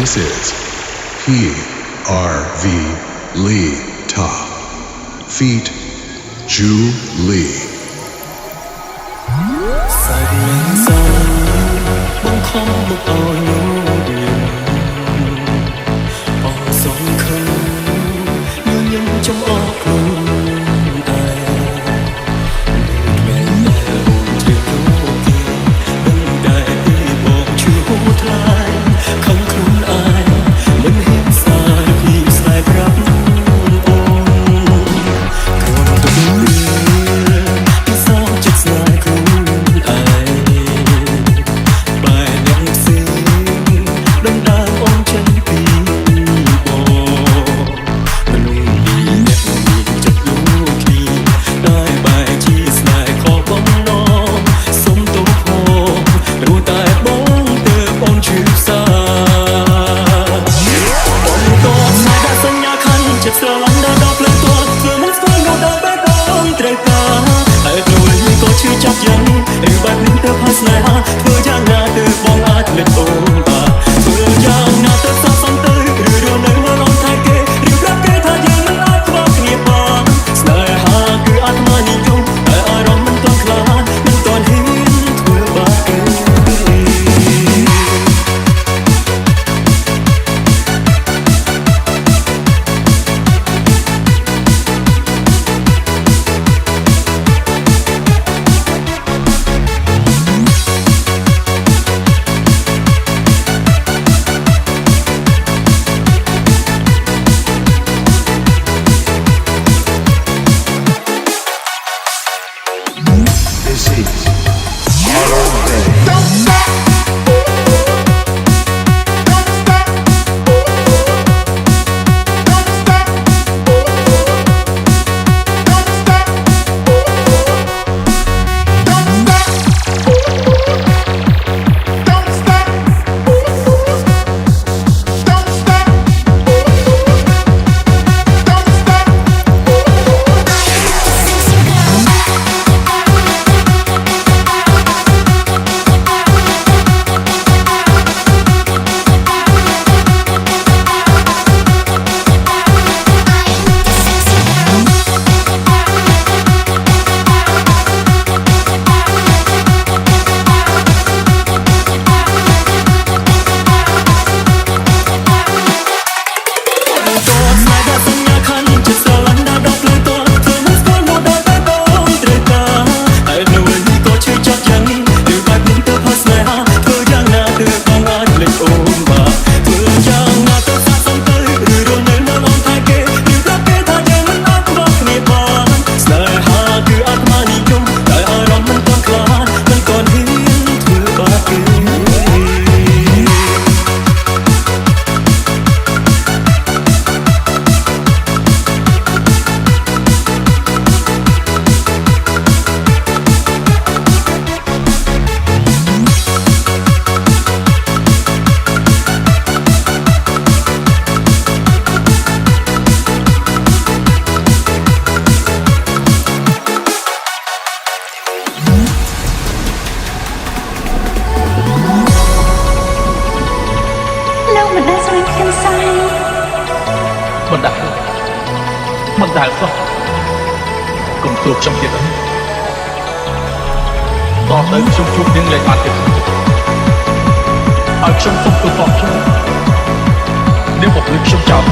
This is PRV Lee Top Feat. Ju Lee សាច់មិនសងបងខំមកឲ្យយល់ដឹងបងសងខឹងញញឹមចំអកខ្លួនឯងមិនមែនតែអូនជ្រាបចូលគេមិនតែពីបងឈឺហូរថ្លៃខំខ្លួនឯងមិនហ៊ានសារពីស្នេហ៍ប្រាប់អូនគ្រាន់តែពីសោកចិត្តស្នេហ៍ខ្លួនចាប់យ៉ាងឬបែបនេះទៅផាស្នេហាធ្វើយ៉ាងណាទៅបងអាចលិតអូនបាទធ្វើយ៉ាងណាទៅសោះសំទៅឬរឿងនៅមកអនថៃគេឬប្រាប់គេថាយើងមិនអាចខ្វល់គ្នាបានស្នេហាគឺអាត្មានិយមតែអារម្មណ៍មិនទាន់ខ្លាចមិនទាន់ហ៊ានធ្វើបាបគេមិនដែលសោះកុំទោសខ្ញុំទៀតអើតោះទៅខ្ញុំជួបនាងលេងបានទៀតឲ្យខ្ញុំទុកទូកខ្ញុំនាងមកលឺខ្ញុំចោល